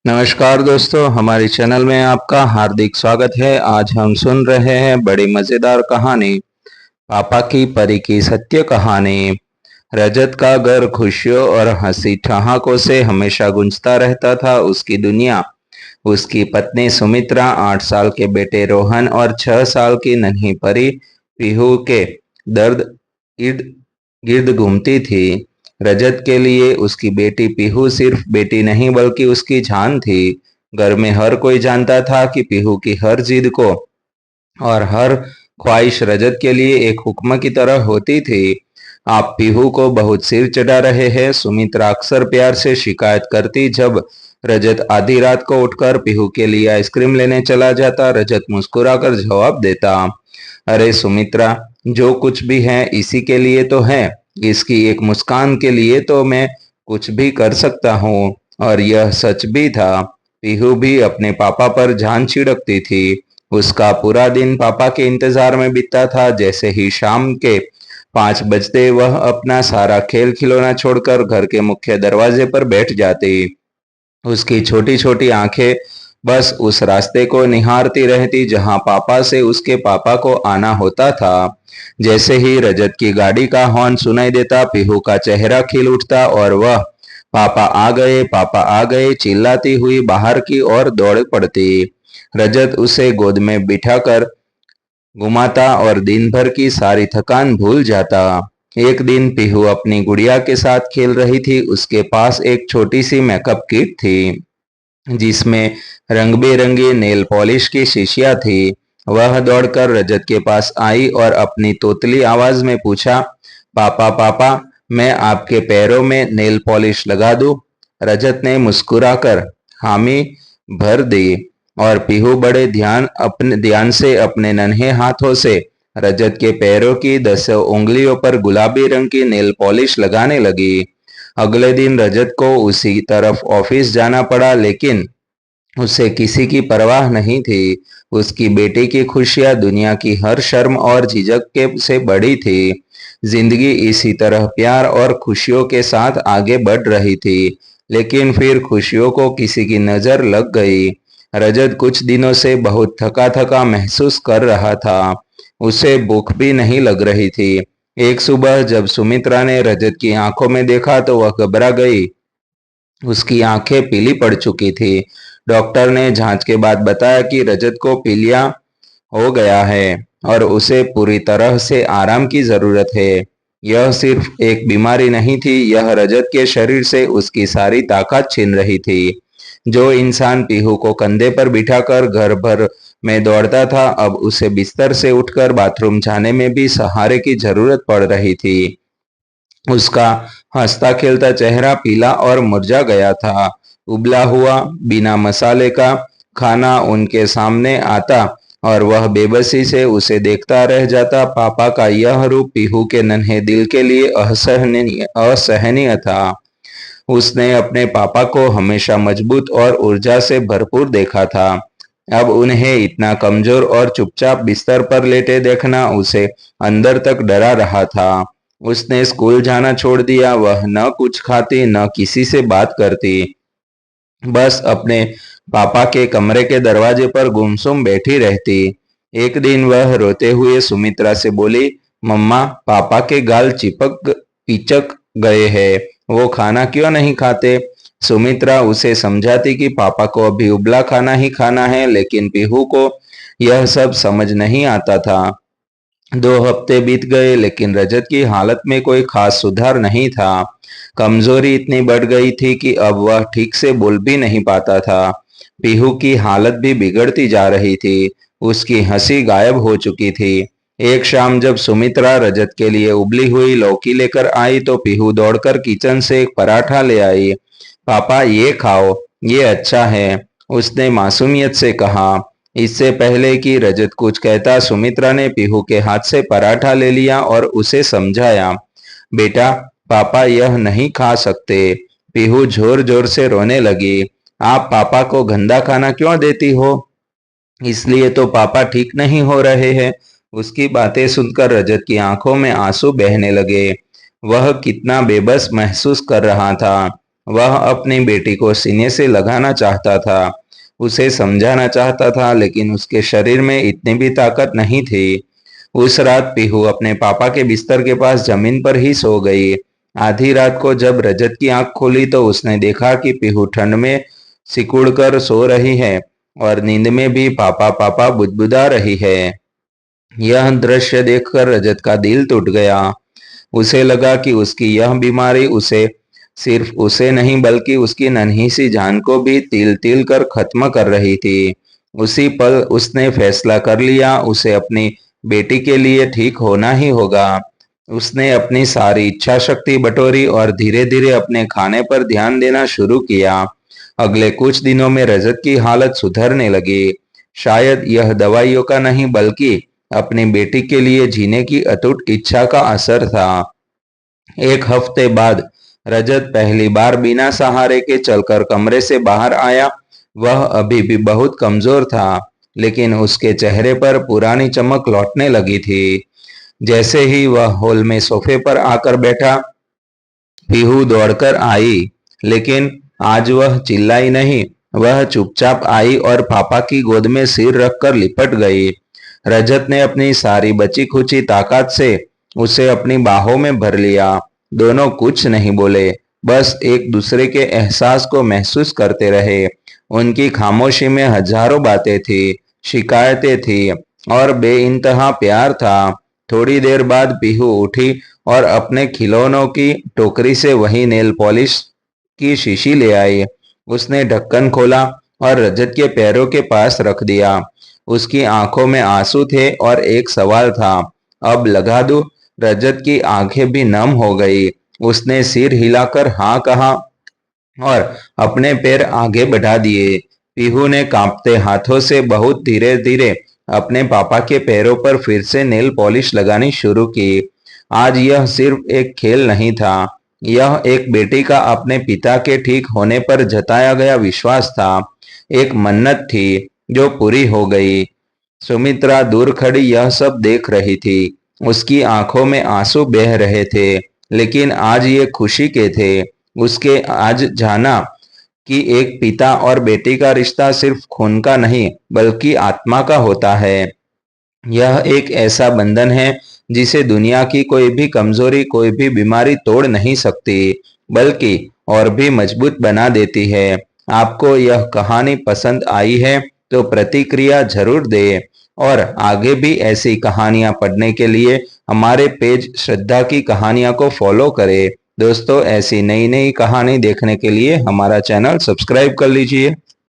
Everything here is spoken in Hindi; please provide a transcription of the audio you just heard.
नमस्कार दोस्तों, हमारे चैनल में आपका हार्दिक स्वागत है। आज हम सुन रहे हैं बड़ी मजेदार कहानी, पापा की परी की सत्य कहानी। रजत का घर खुशियों और हंसी ठहाकों से हमेशा गूंजता रहता था। उसकी दुनिया, उसकी पत्नी सुमित्रा, 8 साल के बेटे रोहन और 6 साल की नन्ही परी पीहू के दर्द इर्द गिर्द घूमती थी। रजत के लिए उसकी बेटी पीहू सिर्फ बेटी नहीं बल्कि उसकी जान थी। घर में हर कोई जानता था कि पीहू की हर जिद को और हर ख्वाहिश रजत के लिए एक हुक्म की तरह होती थी। आप पीहू को बहुत सिर चढ़ा रहे हैं, सुमित्रा अक्सर प्यार से शिकायत करती। जब रजत आधी रात को उठकर पीहू के लिए आइसक्रीम लेने चला जाता, रजत मुस्कुराकर जवाब देता, अरे सुमित्रा, जो कुछ भी है इसी के लिए तो है। इसकी एक मुस्कान के लिए तो मैं कुछ भी कर सकता हूँ। और यह सच भी था। पीहू भी अपने पापा पर जान छिड़कती थी। उसका पूरा दिन पापा के इंतजार में बीतता था। जैसे ही शाम के 5 बजते, वह अपना सारा खेल खिलौना छोड़कर घर के मुख्य दरवाजे पर बैठ जाती। उसकी छोटी छोटी आंखें बस उस रास्ते को निहारती रहती जहां पापा से उसके पापा को आना होता था। जैसे ही रजत की गाड़ी का हॉर्न सुनाई देता, पीहू का चेहरा खिल उठता और वह पापा आ गए, पापा आ गए चिल्लाती हुई बाहर की ओर दौड़ पड़ती। रजत उसे गोद में बिठाकर घुमाता और दिन भर की सारी थकान भूल जाता। एक दिन पीहू अपनी गुड़िया के साथ खेल रही थी। उसके पास एक छोटी सी मेकअप किट थी जिसमें रंग बिरंगी नेल पॉलिश की शीशियां थी। वह दौड़कर रजत के पास आई और अपनी तोतली आवाज में पूछा, पापा पापा, मैं आपके पैरों में नेल पॉलिश लगा दूं? रजत ने मुस्कुराकर हामी भर दी और पीहू बड़े ध्यान से अपने नन्हे हाथों से रजत के पैरों की 10 उंगलियों पर गुलाबी रंग की नेल पॉलिश लगाने लगी। अगले दिन रजत को उसी तरफ ऑफिस जाना पड़ा, लेकिन उसे किसी की परवाह नहीं थी। उसकी बेटी की खुशियां दुनिया की हर शर्म और झिझक के से बड़ी थी। जिंदगी इसी तरह प्यार और खुशियों के साथ आगे बढ़ रही थी। लेकिन फिर खुशियों को किसी की नजर लग गई। रजत कुछ दिनों से बहुत थका थका महसूस कर रहा था। उसे भूख भी नहीं लग रही थी। एक सुबह जब सुमित्रा ने रजत की आंखों में देखा तो वह घबरा गई। उसकी आंखें पीली पड़ चुकी थी। डॉक्टर ने जांच के बाद बताया कि रजत को पीलिया हो गया है और उसे पूरी तरह से आराम की जरूरत है। यह सिर्फ एक बीमारी नहीं थी, यह रजत के शरीर से उसकी सारी ताकत छीन रही थी। जो इंसान पीहू को कंधे पर बिठाकर घर भर में दौड़ता था, अब उसे बिस्तर से उठकर बाथरूम जाने में भी सहारे की जरूरत पड़ रही थी। उसका हंसता खेलता चेहरा पीला और मुरझा गया था। उबला हुआ बिना मसाले का खाना उनके सामने आता और वह बेबसी से उसे देखता रह जाता। पापा का यह रूप पीहू के नन्हे दिल के लिए असहनीय था। उसने अपने पापा को हमेशा मजबूत और ऊर्जा से भरपूर देखा था। अब उन्हें इतना कमजोर और चुपचाप बिस्तर पर लेटे देखना उसे अंदर तक डरा रहा था। उसने स्कूल जाना छोड़ दिया। वह न कुछ खाती, न किसी से बात करती, बस अपने पापा के कमरे के दरवाजे पर गुमसुम बैठी रहती। एक दिन वह रोते हुए सुमित्रा से बोली, मम्मा, पापा के गाल पिचक गए हैं, वो खाना क्यों नहीं खाते? सुमित्रा उसे समझाती कि पापा को अभी उबला खाना ही खाना है, लेकिन पीहू को यह सब समझ नहीं आता था। 2 हफ्ते बीत गए, लेकिन रजत की हालत में कोई खास सुधार नहीं था। कमजोरी इतनी बढ़ गई थी कि अब वह ठीक से बोल भी नहीं पाता था। पीहू की हालत भी बिगड़ती जा रही थी। उसकी हंसी गायब हो चुकी थी। एक शाम जब सुमित्रा रजत के लिए उबली हुई लौकी लेकर आई तो पीहू दौड़कर किचन से एक पराठा ले आई। पापा, ये खाओ, ये अच्छा है, उसने मासूमियत से कहा। इससे पहले कि रजत कुछ कहता, सुमित्रा ने पीहू के हाथ से पराठा ले लिया और उसे समझाया, बेटा, पापा यह नहीं खा सकते। पीहू जोर जोर से रोने लगी। आप पापा को गंदा खाना क्यों देती हो? इसलिए तो पापा ठीक नहीं हो रहे हैं। उसकी बातें सुनकर रजत की आंखों में आंसू बहने लगे। वह कितना बेबस महसूस कर रहा था। वह अपनी बेटी को सीने से लगाना चाहता था, उसे समझाना चाहता था, लेकिन उसके शरीर में इतनी भी ताकत नहीं थी। उस रात पीहू अपने पापा के बिस्तर के पास जमीन पर ही सो गई। आधी रात को जब रजत की आंख खोली तो उसने देखा कि पीहू ठंड में सिकुड़कर सो रही है और नींद में भी पापा पापा बुदबुदा रही है। यह दृश्य देखकर रजत का दिल टूट गया। उसे लगा कि उसकी यह बीमारी उसे सिर्फ उसे नहीं बल्कि उसकी नन्ही सी जान को भी तिल तिल कर खत्म कर रही थी। उसी पल उसने फैसला कर लिया, उसे अपनी बेटी के लिए ठीक होना ही होगा। उसने अपनी सारी इच्छा शक्ति बटोरी और धीरे धीरे अपने खाने पर ध्यान देना शुरू किया। अगले कुछ दिनों में रजत की हालत सुधरने लगी। शायद यह दवाइयों का नहीं बल्कि अपनी बेटी के लिए जीने की अटूट इच्छा का असर था। एक हफ्ते बाद रजत पहली बार बिना सहारे के चलकर कमरे से बाहर आया। वह अभी भी बहुत कमजोर था, लेकिन उसके चेहरे पर पुरानी चमक लौटने लगी थी। जैसे ही वह हॉल में सोफे पर आकर बैठा, पीहू दौड़कर आई, लेकिन आज वह चिल्लाई नहीं। वह चुपचाप आई और पापा की गोद में सिर रखकर लिपट गई। रजत ने अपनी सारी बची खुची ताकत से उसे अपनी बाहों में भर लिया। दोनों कुछ नहीं बोले, बस एक दूसरे के एहसास को महसूस करते रहे। उनकी खामोशी में हजारों बातें थी, शिकायतें थी और बेइंतहा प्यार था। थोड़ी देर बाद पीहू उठी और अपने खिलौनों की टोकरी से वही नेल पॉलिश की शीशी ले आई। उसने ढक्कन खोला और रजत के पैरों के पास रख दिया। उसकी आंखों में आंसू थे और एक सवाल था, अब लगा दूं? रजत की आंखें भी नम हो गई। उसने सिर हिलाकर हाँ कहा और अपने पैर आगे बढ़ा दिए। पीहू ने कांपते हाथों से बहुत धीरे धीरे अपने पापा के पैरों पर फिर से नेल पॉलिश लगानी शुरू की। आज यह सिर्फ एक खेल नहीं था, यह एक बेटी का अपने पिता के ठीक होने पर जताया गया विश्वास था। एक मन्नत थी जो पूरी हो गई। सुमित्रा दूर खड़ी यह सब देख रही थी। उसकी आंखों में आंसू बह रहे थे, लेकिन आज ये खुशी के थे। उसके आज जाना कि एक पिता और बेटी का रिश्ता सिर्फ खून का नहीं बल्कि आत्मा का होता है। यह एक ऐसा बंधन है जिसे दुनिया की कोई भी कमजोरी, कोई भी बीमारी तोड़ नहीं सकती, बल्कि और भी मजबूत बना देती है। आपको यह कहानी पसंद आई है तो प्रतिक्रिया जरूर दें और आगे भी ऐसी कहानियां पढ़ने के लिए हमारे पेज श्रद्धा की कहानियां को फॉलो करें। दोस्तों, ऐसी नई नई कहानी देखने के लिए हमारा चैनल सब्सक्राइब कर लीजिए।